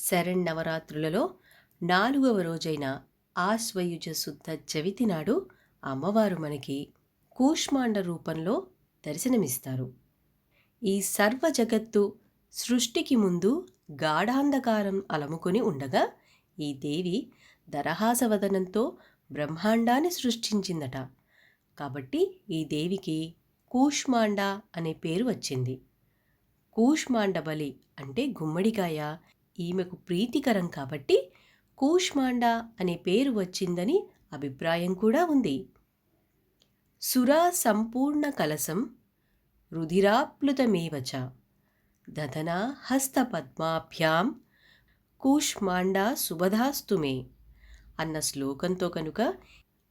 శరన్నవరాత్రులలో 4వ రోజైన ఆశ్వయుజ శుద్ధ చవితి నాడు అమ్మవారు మనకి కూష్మాండ రూపంలో దర్శనమిస్తారు. ఈ సర్వ జగత్తు సృష్టికి ముందు గాఢాంధకారం అలముకొని ఉండగా ఈ దేవి దరహాసవదనంతో బ్రహ్మాండాన్ని సృష్టించిందట. కాబట్టి ఈ దేవికి కూష్మాండ అనే పేరు వచ్చింది. కూష్మాండ బలి అంటే గుమ్మడికాయ ఈమెకు ప్రీతికరం కాబట్టి కూష్మాండ అనే పేరు వచ్చిందని అభిప్రాయం కూడా ఉంది. సురా సంపూర్ణ కలసం రుధిరాప్లుతమేవచ దధనా హస్తపద్మాభ్యాం కూష్మాండ సుబధాస్తుమే అన్న శ్లోకంతో కనుక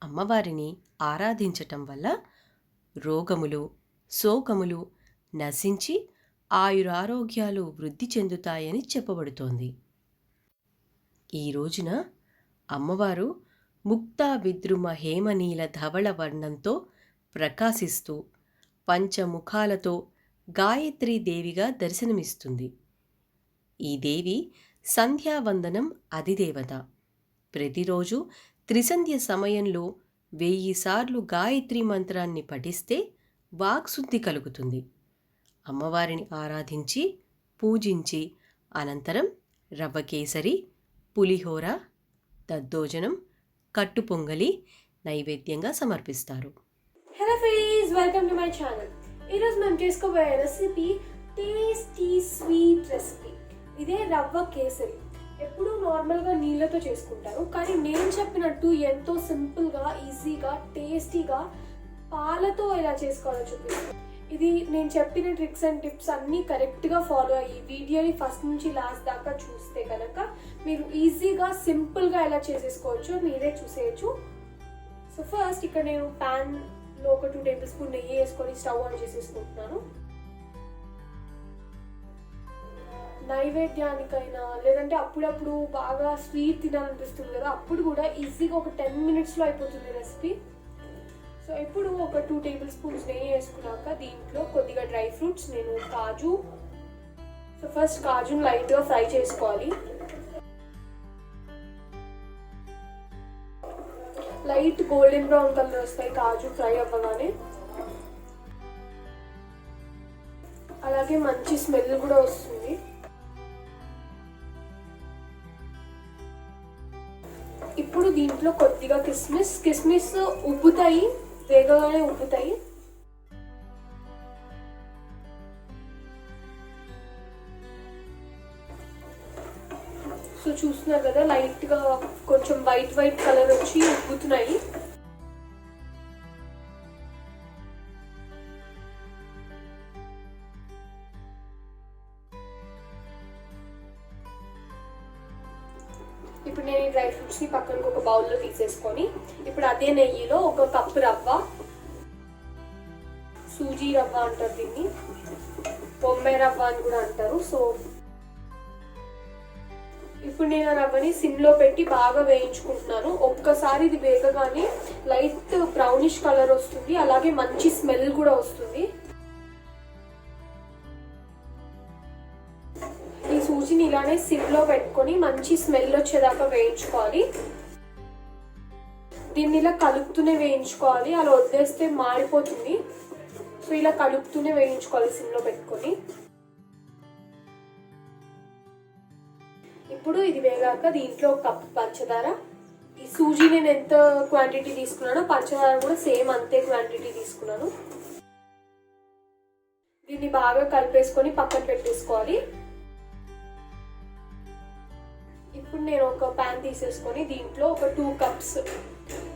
అమ్మవారిని ఆరాధించటం వల్ల రోగములు శోకములు నశించి ఆయురారోగ్యాలు వృద్ధి చెందుతాయని చెప్పబడుతోంది. ఈ రోజున అమ్మవారు ముక్తా విద్రుమ హేమనీల ధవళ వర్ణంతో ప్రకాశిస్తూ పంచముఖాలతో గాయత్రీదేవిగా దర్శనమిస్తుంది. ఈ దేవి సంధ్యావందనం అధిదేవత. ప్రతిరోజు త్రిసంధ్య సమయంలో 1000 సార్లు గాయత్రీ మంత్రాన్ని పఠిస్తే వాక్శుద్ధి కలుగుతుంది. అమ్మవారిని ఆరాధించి పూజించి అనంతరం రవ్వ కేసరి, పులిహోర, దద్దోజనం, కట్టు పొంగలి నైవేద్యంగా సమర్పిస్తారు. Hello friends, welcome to my channel. ఈరోజు మేము చేసుకోబోయే రెసిపీ టేస్టీ స్వీట్ రెసిపీ. ఇదే రవ్వ కేసరి. ఎప్పుడూ నార్మల్గా నీళ్ళతో చేసుకుంటారు, కానీ నేను చెప్పినట్టు ఎంతో సింపుల్గా ఈజీగా టేస్టీగా పాలతో ఎలా చేసుకోవాలో చూపిస్తాను. ఇది నేను చెప్పిన ట్రిక్స్ అండ్ టిప్స్ అన్నీ కరెక్ట్గా ఫాలో అయ్యి వీడియోని ఫస్ట్ నుంచి లాస్ట్ దాకా చూస్తే కనుక మీరు ఈజీగా సింపుల్గా ఎలా చేసేసుకోవచ్చో మీరే చూసేయచ్చు. సో ఫస్ట్ ఇక్కడ నేను ప్యాన్లో ఒక 2 టేబుల్ స్పూన్ నెయ్యి వేసుకొని స్టవ్ ఆన్ చేసేసుకుంటున్నాను. నైవేద్యానికైనా లేదంటే అప్పుడప్పుడు బాగా స్వీట్ తినాలనిపిస్తుంది కదా, అప్పుడు కూడా ఈజీగా ఒక 10 మినిట్స్లో అయిపోతుంది రెసిపీ. సో ఇప్పుడు ఒక 2 టేబుల్ స్పూన్స్ నెయ్యి వేసుకున్నాక దీంట్లో కొద్దిగా డ్రై ఫ్రూట్స్, నేను కాజు. సో ఫస్ట్ కాజుని లైట్గా ఫ్రై చేసుకోవాలి. లైట్ గోల్డెన్ బ్రౌన్ కలర్ వస్తాయి కాజు ఫ్రై అవ్వగానే. అలాగే మంచి స్మెల్ కూడా వస్తుంది. ఇప్పుడు దీంట్లో కొద్దిగా కిస్మిస్ ఉబ్బుతాయి, వేగగానే ఉబ్బుతాయి. సో చూస్తున్నారు కదా, లైట్గా కొంచెం వైట్ కలర్ వచ్చి ఉబ్బుతున్నాయి. ఇప్పుడు నేను ఈ డ్రై ఫ్రూట్స్ని పక్కనకి ఒక బౌల్లో తీసేసుకొని ఇప్పుడు అదే నెయ్యిలో 1 కప్పు రవ్వ, సూజీ రవ్వ అంటారు దీన్ని, బొంబాయి రవ్వ అని కూడా అంటారు. సో ఇప్పుడు నేను ఆ రవ్వని సిమ్లో పెట్టి బాగా వేయించుకుంటున్నాను. ఒక్కసారి ఇది వేగగానే లైట్ బ్రౌనిష్ కలర్ వస్తుంది, అలాగే మంచి స్మెల్ కూడా వస్తుంది. ఈ సూజీని ఇలానే సిమ్లో పెట్టుకొని మంచి స్మెల్ వచ్చేదాకా వేయించుకోవాలి. దీన్ని ఇలా కలుపుతూనే వేయించుకోవాలి, అలా వదిలేస్తే మాడిపోతుంది. సో ఇలా కలుపుతూనే వేయించుకోవాలి సిమ్లో పెట్టుకొని. ఇప్పుడు ఇది వేగాక దీంట్లో 1 కప్పు పంచదార, ఈ సూజీ నేను ఎంత క్వాంటిటీ తీసుకున్నానో పంచదార కూడా సేమ్ అంతే క్వాంటిటీ తీసుకున్నాను. దీన్ని బాగా కలిపేసుకొని పక్కన పెట్టేసుకోవాలి. ఇప్పుడు నేను ఒక ప్యాన్ తీసేసుకొని దీంట్లో ఒక 2 కప్స్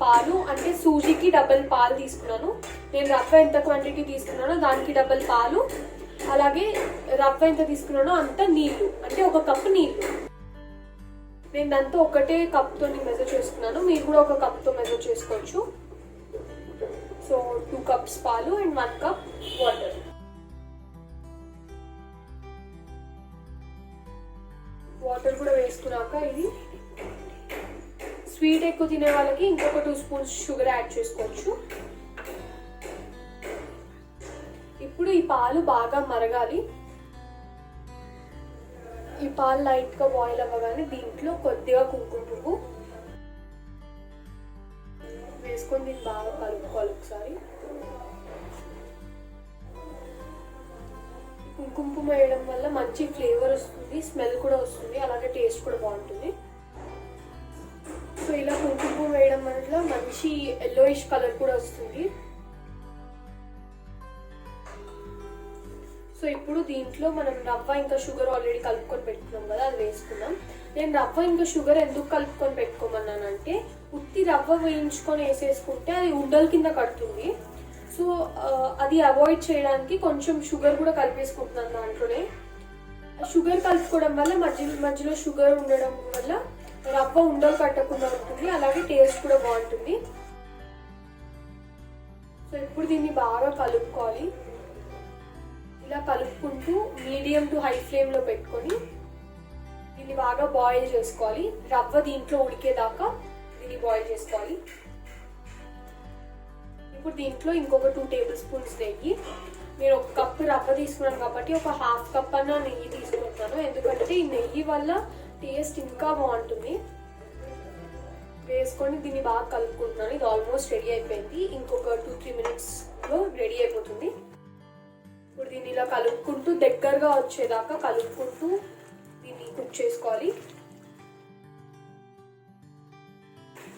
పాలు, అంటే సూజీకి డబల్ పాలు తీసుకున్నాను. నేను రవ్వ ఎంత క్వాంటిటీ తీసుకున్నానో దానికి డబల్ పాలు, అలాగే రవ్వ ఎంత తీసుకున్నానో అంత నీళ్లు, అంటే 1 కప్పు నీళ్లు. నేను దాంతో ఒకటే కప్తో మెజర్ చేసుకున్నాను, మీరు కూడా 1 కప్తో మెజర్ చేసుకోవచ్చు. సో 2 కప్స్ పాలు అండ్ 1 కప్ వాటర్. వాటర్ కూడా వేసుకున్నాక ఇది స్వీట్ ఎక్కువ తినే వాళ్ళకి ఇంకొక 2 స్పూన్స్ షుగర్ యాడ్ చేసుకోవచ్చు. ఇప్పుడు ఈ పాలు బాగా మరగాలి. ఈ పాలు లైట్గా బాయిల్ అవ్వగానే దీంట్లో కొద్దిగా కుంకుమ పువ్వు వేసుకొని దీన్ని బాగా కలుపుకోవాలి ఒకసారి. కుంకుమ పువ్వు వేయడం వల్ల మంచి ఫ్లేవర్ వస్తుంది, స్మెల్ కూడా వస్తుంది, అలాగే టేస్ట్ కూడా బాగుంటుంది. సో ఇలా కుంకుమ పువ్వు వేయడం వల్ల మంచి ఎల్లోయిష్ కలర్ కూడా వస్తుంది. సో ఇప్పుడు దీంట్లో మనం రవ్వ ఇంకా షుగర్ ఆల్రెడీ కలుపుకొని పెట్టుకున్నాం కదా, అది వేసుకున్నాం. నేను రవ్వ ఇంకా షుగర్ ఎందుకు కలుపుకొని పెట్టుకోమన్నానంటే ఉత్తి రవ్వ వేయించుకొని వేసేసుకుంటే అది ఉండల కింద కడుతుంది. సో అది అవాయిడ్ చేయడానికి కొంచెం షుగర్ కూడా కలిపేసుకుంటున్నాను దాంట్లోనే. షుగర్ కలుపుకోవడం వల్ల మధ్యలో షుగర్ ఉండడం వల్ల రవ్వ ఉండలు కట్టకుండా ఉంటుంది, అలాగే టేస్ట్ కూడా బాగుంటుంది. సో ఇప్పుడు దీన్ని బాగా కలుపుకోవాలి. ఇలా కలుపుకుంటూ మీడియం టు హై ఫ్లేమ్లో పెట్టుకొని దీన్ని బాగా బాయిల్ చేసుకోవాలి. రవ్వ దీంట్లో ఉడికేదాకా దీన్ని బాయిల్ చేసుకోవాలి. ఇప్పుడు దీంట్లో ఇంకొక 2 టేబుల్ స్పూన్స్ నెయ్యి. నేను 1 కప్పు రవ్వ తీసుకున్నాను కాబట్టి ఒక ½ కప్ అన్న నెయ్యి తీసుకుంటున్నాను, ఎందుకంటే ఈ నెయ్యి వల్ల టేస్ట్ ఇంకా బాగుంటుంది. వేసుకొని దీన్ని బాగా కలుపుకుంటున్నాను. ఇది ఆల్మోస్ట్ రెడీ అయిపోయింది, ఇంకొక 2-3 మినిట్స్లో రెడీ అయిపోతుంది. ఇప్పుడు దీన్ని ఇలా కలుపుకుంటూ దగ్గరగా వచ్చేదాకా కలుపుకుంటూ దీన్ని కుక్ చేసుకోవాలి.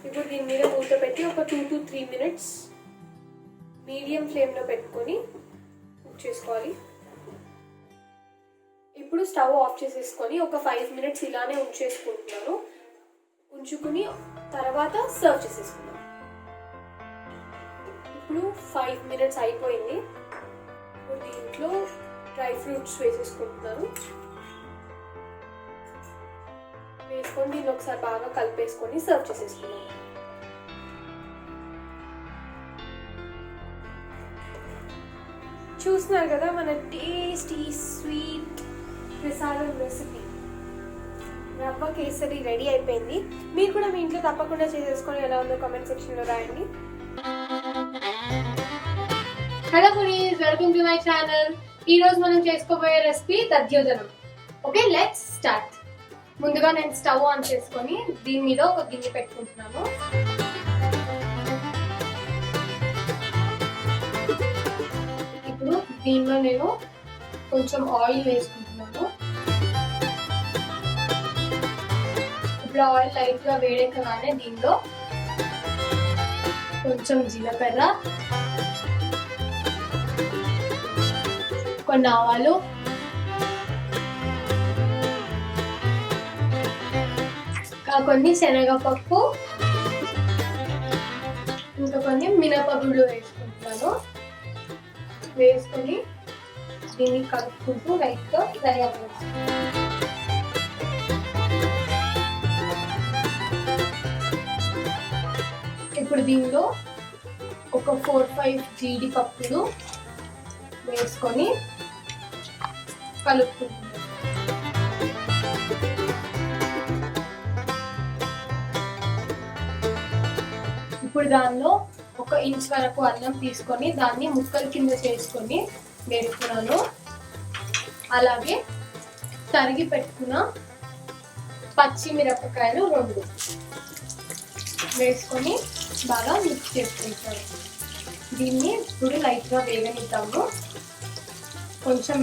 ఇప్పుడు దీని మీద మూత పెట్టి ఒక 2-3 మినిట్స్ మీడియం ఫ్లేమ్లో పెట్టుకొని కుక్ చేసుకోవాలి. ఇప్పుడు స్టవ్ ఆఫ్ చేసేసుకొని ఒక 5 మినిట్స్ ఇలానే ఉంచేసుకుంటున్నాను. ఉంచుకుని తర్వాత సర్వ్ చేసేసుకున్నాను. ఇప్పుడు 5 మినిట్స్ అయిపోయింది. ఇప్పుడు దీంట్లో డ్రై ఫ్రూట్స్ వేసేసుకుంటున్నాను. వేసుకొని దీన్ని ఒకసారి బాగా కలిపేసుకొని సర్వ్ చేసేసుకున్నాను. చూస్తున్నారు కదా మన టేస్టీ స్వీట్ ప్రసాదం రెసిపీ రవ్వ కేసరి రెడీ అయిపోయింది. మీరు కూడా మీ ఇంట్లో తప్పకుండా చేసేసుకొని ఎలా ఉందో కామెంట్ సెక్షన్లో రాయండి. Hello foodies, welcome to my channel. ఈ రోజు మనం చేసుకోబోయే రెసిపీ దధ్యోజనం. Okay, let's start. ముందుగా నేను స్టవ్ ఆన్ చేసుకొని దీని మీద ఒక గిన్నె పెట్టుకుంటున్నాను. ఇప్పుడు దీనిలో నేను కొంచెం ఆయిల్ వేసుకుంటున్నాను. ఇప్పుడు ఆయిల్ లైట్గా వేడెక్కగానే దీనిలో కొంచెం జీలకర్ర, కొన్ని ఆవాలు, కొన్ని శనగపప్పు, ఇంకా కొన్ని మినపగుళ్ళు వేసుకుంటున్నాను. వేసుకొని దీన్ని కలుపుకుంటూ లైట్గా ఫ్రై అవ్వాలి. ఇప్పుడు దీనిలో ఒక 4-5 జీడిపప్పులు వేసుకొని కలుపుకుంటున్నాను. ఇప్పుడు దానిలో 1 ఇంచ్ వరకు అల్లం తీసుకొని దాన్ని ముక్కల కింద చేసుకొని వేసుకున్నాను. అలాగే తరిగి పెట్టుకున్న పచ్చిమిరపకాయలు 2 వేసుకొని బాగా మిక్స్ చేసుకుంటాను. దీన్ని ఇప్పుడు లైట్గా వేగనిద్దాము. కొంచెం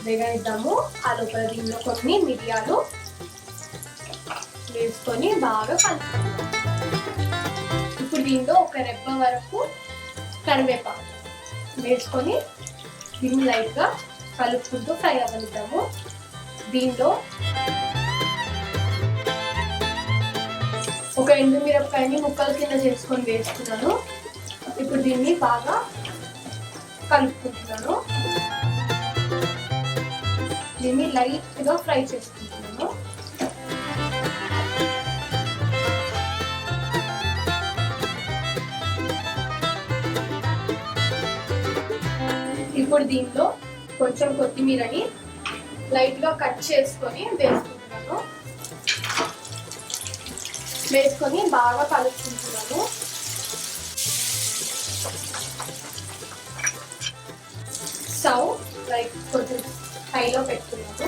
వేగనిద్దాము. ఆ లోపల దీనిలో కొన్ని మిరియాలు వేసుకొని బాగా కలుపుతాము. ఇప్పుడు దీనిలో 1 రెబ్బ వరకు కరివేపాకు వేసుకొని దీన్ని లైట్గా కలుపుకుంటూ ఫ్రై అవ్వనిద్దాము. దీనిలో 1 ఎండుమిరపకాయని ముక్కల కింద చేసుకొని వేసుకున్నాను. ఇప్పుడు దీన్ని బాగా కలుపుకుంటున్నాను. దీన్ని లైట్గా ఫ్రై చేసుకుంటున్నాను. ఇప్పుడు దీంట్లో కొంచెం కొత్తిమీరని లైట్గా కట్ చేసుకొని వేసుకుంటున్నాను. వేసుకొని బాగా కలుపుకుంటున్నాను. స్టవ్ కొంచెం హైలో పెట్టుకున్నాను.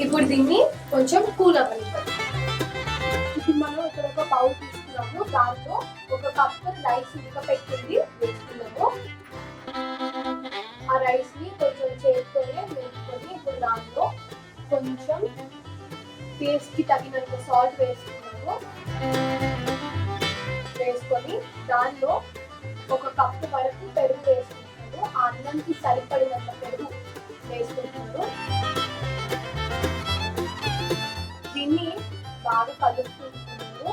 ఇప్పుడు దీన్ని కొంచెం కూల్ అవ్వనిద్దాం. ఇప్పుడు మనం ఇక్కడ ఒక బౌల్ తీసుకున్నాము, దాంట్లో ఒక కప్ రైస్ ఉడకపెట్టింది వేసుకున్నాము. ఆ రైస్ ని కొంచెం చేతితోనే వేసుకొని ఇప్పుడు దాంట్లో కొంచెం టేస్ట్ కి తగినంత సాల్ట్ వేసుకున్నాము. వేసుకొని దానిలో ఒక కప్పు వరకు పెరుగు వేసుకుంటాను. ఆ అన్నంకి సరిపడినంత పెరుగు వేసుకుంటాను. దీన్ని బాగా కలుపుకుంటున్నాను.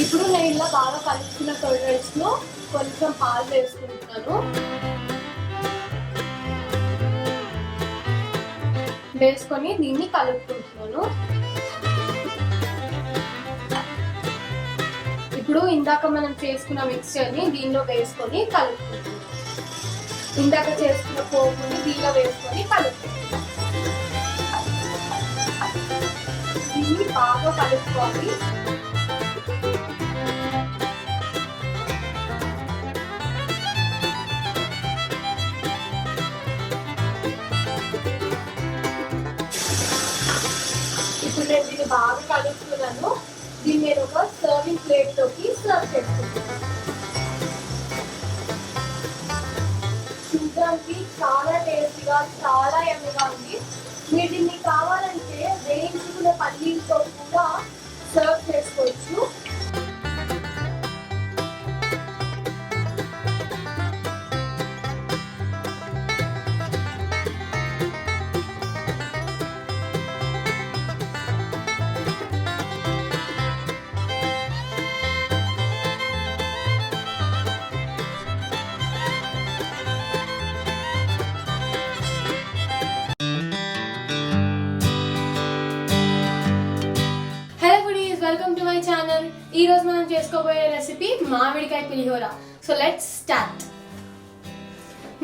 ఇప్పుడు నేను ఇలా బాగా కలుపుకున్న కర్డ్ రైస్ లో కొంచెం పాలు వేసుకుంటున్నాను. వేసుకొని దీన్ని కలుపుకుంటున్నాను. ఇప్పుడు ఇందాక మనం చేసుకున్న మిక్స్చర్ ని దీనిలో వేసుకొని కలుపుకుంటున్నాం. ఇందాక చేసుకున్న పోపుని దీనిలో వేసుకొని కలుపుకుంటున్నాం. దీన్ని బాగా కలుపుకోవాలి. ఇప్పుడు నేను దీన్ని బాగా కలుపుతున్నాను. దీన్ని నేను ఒక సర్వింగ్ ప్లేట్ లోకి సర్వ్ చేసుకుంటాను. చూడడానికి చాలా టేస్టీగా, చాలా యమ్మీగా ఉంది. మీరు దీన్ని కావాలంటే వేయించుకున్న పల్లీలతో కూడా సర్వ్ చేసుకోవచ్చు. Welcome to my channel. ఈ రోజు మనం చేసుకోబోయే రెసిపీ మామిడికాయ పులిహోర. So let's start.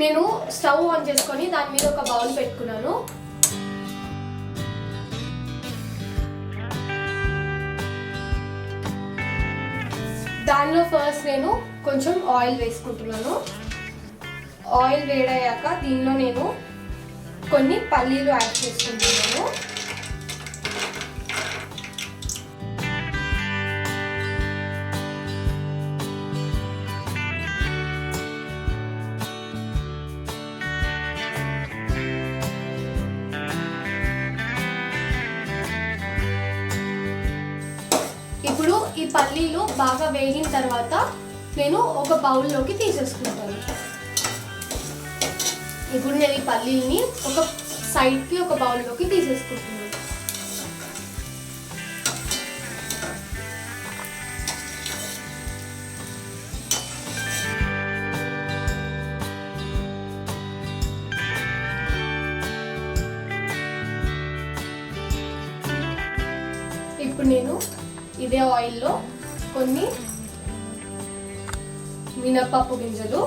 నేను స్టవ్ ఆన్ చేసుకొని దాని మీద ఒక బౌల్ పెట్టుకున్నాను. దానిలో ఫస్ట్ నేను కొంచెం ఆయిల్ వేసుకుంటున్నాను. ఆయిల్ వేడయ్యాక దీనిలో నేను కొన్ని పల్లీలు యాడ్ చేసుకుంటున్నాను. ఇప్పుడు ఈ పల్లీలు బాగా వేగిన తర్వాత నేను ఒక బౌల్లోకి తీసేసుకుంటాను. ఇప్పుడు నేను ఈ పల్లీల్ని ఒక సైడ్కి ఒక బౌల్లోకి తీసేసుకుంటున్నాను. ఇప్పుడు నేను ఇదే ఆయిల్లో కొన్ని మినపప్పు గింజలు,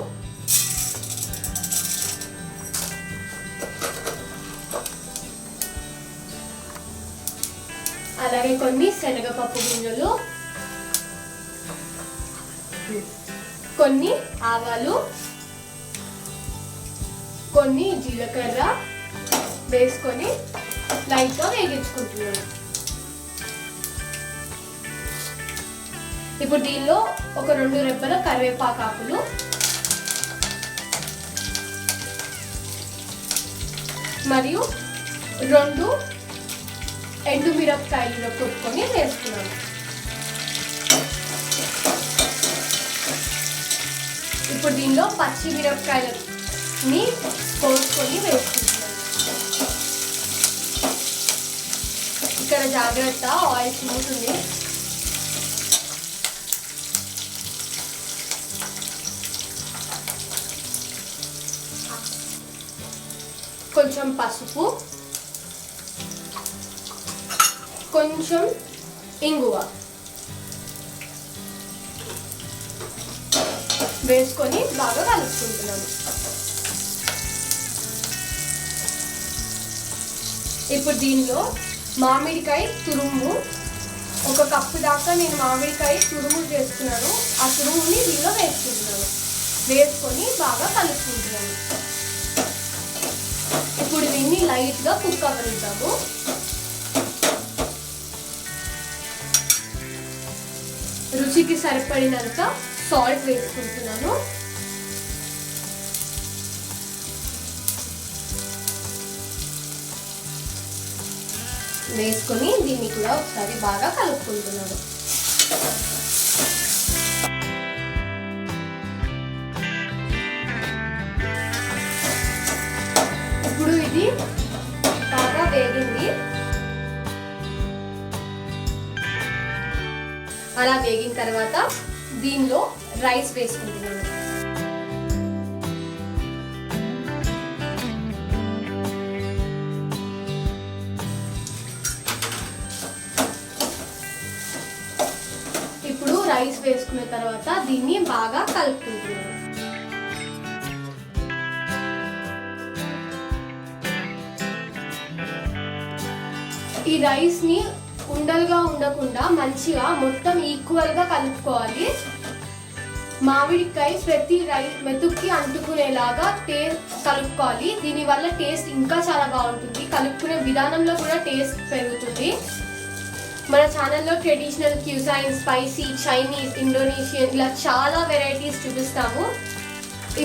అలాగే కొన్ని శనగపప్పు గింజలు, కొన్ని ఆవాలు, కొన్ని జీలకర్ర వేసుకొని లైట్గా వేగించుకుంటున్నాను. ఇప్పుడు దీనిలో ఒక 2 రెబ్బల కరివేపాకు ఆకులు, మరియు 2 ఎండుమిరపకాయలు కొట్టుకొని వేసుకున్నాను. ఇప్పుడు దీనిలో పచ్చి మిరపకాయలని కోసుకొని వేసుకుంటున్నాను. ఇక్కడ జాగ్రత్త, ఆయిల్ చిమ్ముతుంది. కొంచెం పసుపు, కొంచెం ఇంగువ వేసుకొని బాగా కలుపుకుంటున్నాను. ఇప్పుడు దీనిలో మామిడికాయ తురుము, ఒక కప్పు దాకా నేను మామిడికాయ తురుము చేసుకున్నాను. ఆ తురుముని దీనిలో వేసుకుంటున్నాను. వేసుకొని బాగా కలుపుకుంటున్నాను. ఇప్పుడు దీన్ని లైట్గా కుక్ అవ్వనిద్దాము. రుచికి సరిపడినంత సాల్ట్ వేసుకుంటున్నాను. వేసుకొని దీన్ని కూడా ఒకసారి బాగా కలుపుకుంటున్నాను. ఇప్పుడు ఇది బాగా వేగింది. అలా వేగిన తర్వాత దీనిలో రైస్ వేసుకుంటున్నాను. ఇప్పుడు రైస్ వేసుకున్న తర్వాత దీన్ని బాగా కలుపుకుంటున్నాను. ఈ రైస్ ని ఉండలుగా ఉండకుండా మంచిగా మొత్తం ఈక్వల్ గా కలుపుకోవాలి. మామిడికాయ ప్రతి మెతుక్కి అంటుకునేలాగా కలుపుకోవాలి. దీనివల్ల టేస్ట్ ఇంకా చాలా బాగుంటుంది. కలుపుకునే విధానంలో కూడా టేస్ట్ పెరుగుతుంది. మన ఛానల్లో traditional cuisine, spicy, Chinese, Indonesian ఇలా చాలా వెరైటీస్ చూపిస్తాము.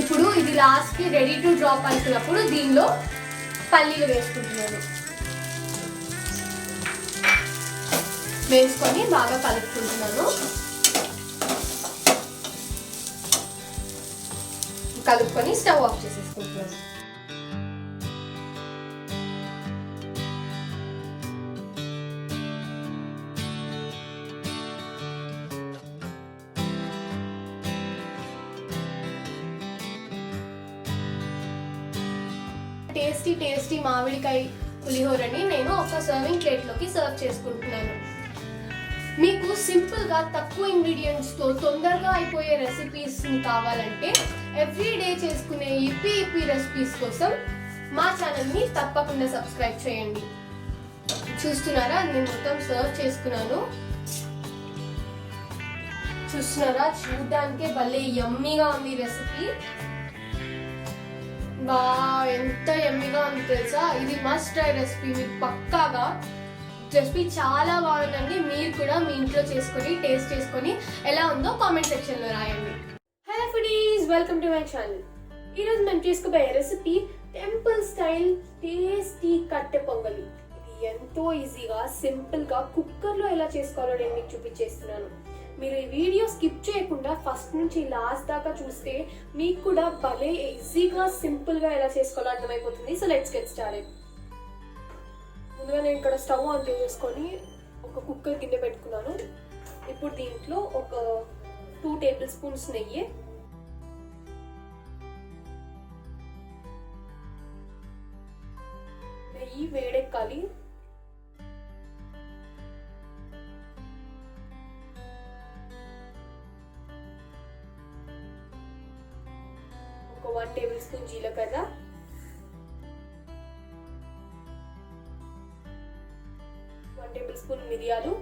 ఇప్పుడు ఇది లాస్ట్కి రెడీ టు డ్రాప్ అనుకున్నప్పుడు దీనిలో పల్లీలు వేసుకుంటున్నాను. వేసుకొని బాగా కలుపుకుంటున్నాను. కలుపుకొని స్టవ్ ఆఫ్ చేసేసుకుంటున్నాను. టేస్టీ మామిడికాయ పులిహోరని నేను ఒక సర్వింగ్ ప్లేట్లోకి సర్వ్ చేసుకుంటున్నాను. మీకు సింపుల్గా తక్కువ ఇంగ్రీడియంట్స్తో తొందరగా అయిపోయే రెసిపీస్ని కావాలంటే ఎవ్రీడే చేసుకునే ఇప్పి రెసిపీస్ కోసం మా ఛానల్ని తప్పకుండా సబ్స్క్రైబ్ చేయండి. చూస్తున్నారా, నేను మొత్తం సర్వ్ చేసుకున్నాను. చూస్తున్నారా, చూడడానికే భలే యమ్మీగా ఉంది రెసిపీ. బా ఎంత యమ్మీగా ఉంది తెలుసా. ఇది మస్ట్ ట్రై రెసిపీ. మీకు పక్కాగా రెసిపీ చాలా బాగుందండి. మీరు కూడా మీ ఇంట్లో చేసుకొని టేస్ట్ చేసుకొని ఎలా ఉందో కామెంట్ సెక్షన్లో రాయండి. Hello foodies, welcome to my channel. ఈరోజు మేము చేసుకోబోయే రెసిపీ టెంపుల్ స్టైల్ టేస్టీ కట్టె పొంగలి. ఇది ఎంతో ఈజీగా సింపుల్గా కుక్కర్లో ఎలా చేసుకోవాలో నేను మీకు చూపించేస్తున్నాను. మీరు ఈ వీడియో స్కిప్ చేయకుండా ఫస్ట్ నుంచి లాస్ట్ దాకా చూస్తే మీకు కూడా భలే ఈజీగా సింపుల్గా ఎలా చేసుకోవాలో అర్థమైపోతుంది. So let's get started. ముందుగా నేను ఇక్కడ స్టవ్ ఆన్ చేసుకొని ఒక కుక్కర్ గిన్నె పెట్టుకున్నాను. ఇప్పుడు దీంట్లో ఒక 2 టేబుల్ స్పూన్స్ నెయ్యి, వేడెక్కాలి. ఒక 1 టేబుల్ స్పూన్ జీలకర్ర, 1 టేబుల్ స్పూన్ మిరియాలు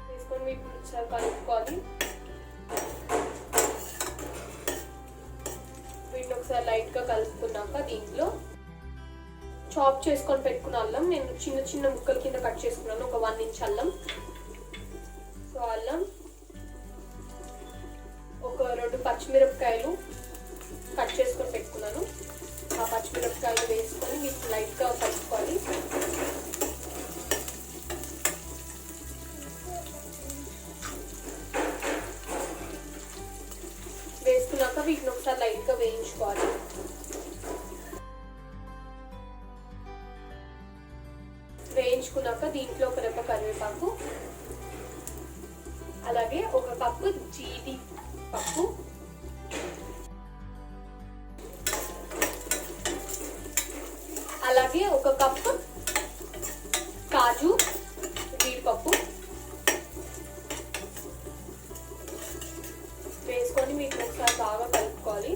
వేసుకొని వీటిని ఒకసారి కలుపుకోవాలి. వీటిని ఒకసారి లైట్గా కలుపుకున్నాక దీంట్లో చాప్ చేసుకొని పెట్టుకున్న అల్లం, నేను చిన్న చిన్న ముక్కల కింద కట్ చేసుకున్నాను. ఒక 1 ఇంచ్ అల్లం. సో అల్లం, ఒక 2 పచ్చిమిరపకాయలు కట్ చేసుకొని పెట్టుకున్నాను. ఆ పచ్చిమిరపకాయలు వేసుకొని వీటిని లైట్గా కలుపుకోవాలి. వేసుకున్నాక వీటిని ఒకసారి లైట్గా వేయించుకోవాలి. వేయించుకున్నాక దీంట్లో ఒక రెప్ప కరివేపాకు, అలాగే ఒక కప్పు జీడిపప్పు, అలాగే ఒక కప్పు కాజు, జీడిపప్పు వేసుకొని వీటిని ఒకసారి బాగా కలుపుకోవాలి.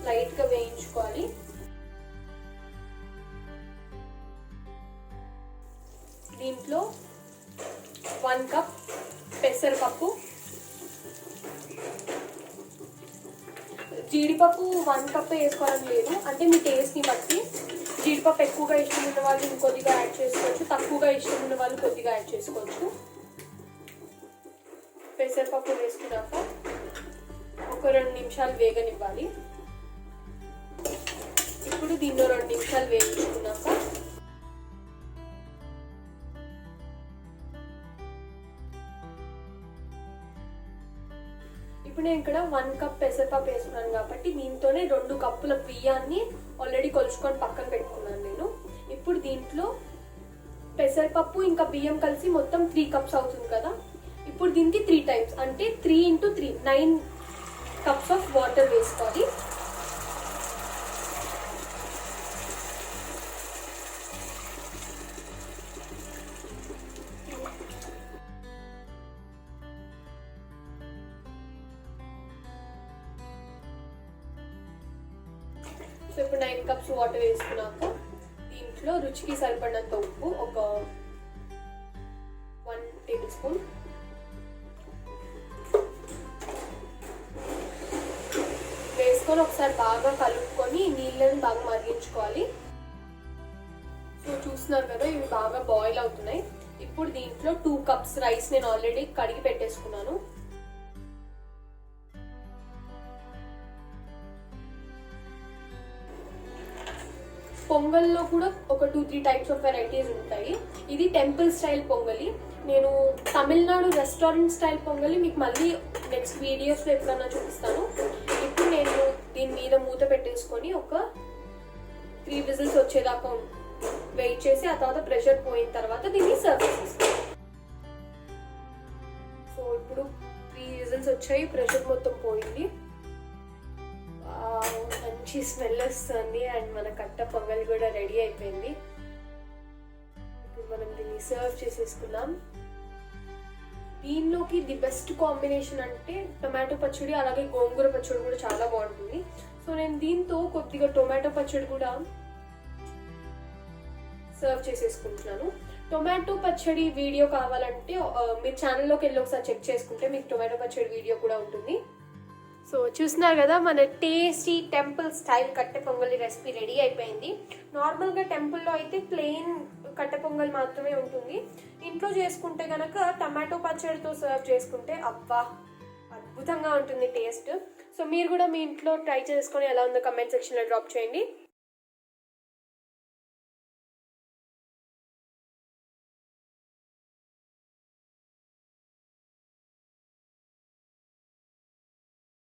లైట్గా వేయించుకోవాలి. దీంట్లో 1 కప్ పెసరపప్పు, జీడిపప్పు 1 కప్ వేసుకోవాలని లేదు, అంటే మీ టేస్ట్ని బట్టి. జీడిపప్పు ఎక్కువగా ఇష్టం ఉన్న వాళ్ళు ఇంకొద్దిగా యాడ్ చేసుకోవచ్చు, తక్కువగా ఇష్టం ఉన్న వాళ్ళు కొద్దిగా యాడ్ చేసుకోవచ్చు. పెసరపప్పు వేసుకున్నాక ఒక 2 నిమిషాలు వేగనివ్వాలి. ఇప్పుడు దీనిలో 2 నిమిషాలు వేయించుకున్నాక ఇప్పుడు నేను ఇక్కడ 1 కప్ పెసరపప్పు వేసుకున్నాను కాబట్టి దీంతోనే 2 కప్పుల బియ్యాన్ని ఆల్రెడీ కొలుచుకొని పక్కన పెట్టుకున్నాను నేను. ఇప్పుడు దీంట్లో పెసరపప్పు ఇంకా బియ్యం కలిసి మొత్తం 3 కప్స్ అవుతుంది కదా. ఇప్పుడు దీనికి 3 టైమ్స్ అంటే 3 × 3 9 కప్స్ ఆఫ్ వాటర్ వేసుకోవాలి. సో ఇప్పుడు 9 కప్స్ వాటర్ వేసుకున్నాక దీంట్లో రుచికి సరిపడినంత ఉప్పు, ఒక 1 టేబుల్ స్పూన్, వేసుకొని ఒకసారి బాగా కలుపుకొని నీళ్ళని బాగా మరిగించుకోవాలి. సో చూస్తున్నారు కదా, ఇవి బాగా బాయిల్ అవుతున్నాయి. ఇప్పుడు దీంట్లో 2 కప్స్ రైస్ నేను ఆల్రెడీ కడిగి పెట్టేసుకున్నాను. పొంగల్లో కూడా ఒక 2-3 టైప్స్ ఆఫ్ వెరైటీస్ ఉంటాయి. ఇది టెంపుల్ స్టైల్ పొంగలి. నేను తమిళనాడు రెస్టారెంట్ స్టైల్ పొంగలి మీకు మళ్ళీ నెక్స్ట్ వీడియోస్లో ఎప్పుడన్నా చూపిస్తాను. ఇప్పుడు నేను దీని మీద మూత పెట్టేసుకొని ఒక 3 విజిల్స్ వచ్చేదాకా వెయిట్ చేసి ఆ తర్వాత ప్రెషర్ పోయిన తర్వాత దీన్ని సర్వ్ చేసేస్తాను. సో ఇప్పుడు 3 విజిల్స్ వచ్చాయి, ప్రెషర్ మొత్తం పోయింది, మంచి స్మెల్ వస్తుంది అండ్ మన కట్ట పొంగల్ కూడా రెడీ అయిపోయింది. ఇప్పుడు మనం దీన్ని సర్వ్ చేసేసుకున్నాం. దీనిలోకి ది బెస్ట్ కాంబినేషన్ అంటే టొమాటో పచ్చడి, అలాగే గోంగూర పచ్చడి కూడా చాలా బాగుంటుంది. సో నేను దీంతో కొద్దిగా టొమాటో పచ్చడి కూడా సర్వ్ చేసేసుకుంటున్నాను. టొమాటో పచ్చడి వీడియో కావాలంటే మీరు ఛానల్లోకి వెళ్ళి ఒకసారి చెక్ చేసుకుంటే మీకు టొమాటో పచ్చడి వీడియో కూడా ఉంటుంది. సో చూస్తున్నారు కదా, మన టేస్టీ టెంపుల్ స్టైల్ కట్టె పొంగలి రెసిపీ రెడీ అయిపోయింది. నార్మల్గా టెంపుల్లో అయితే ప్లెయిన్ కట్టె పొంగల్ మాత్రమే ఉంటుంది. ఇంట్లో చేసుకుంటే కనుక టమాటో పచ్చడితో సర్వ్ చేసుకుంటే అబ్బా అద్భుతంగా ఉంటుంది టేస్ట్. సో మీరు కూడా మీ ఇంట్లో ట్రై చేసుకొని ఎలా ఉందో కమెంట్ సెక్షన్లో డ్రాప్ చేయండి.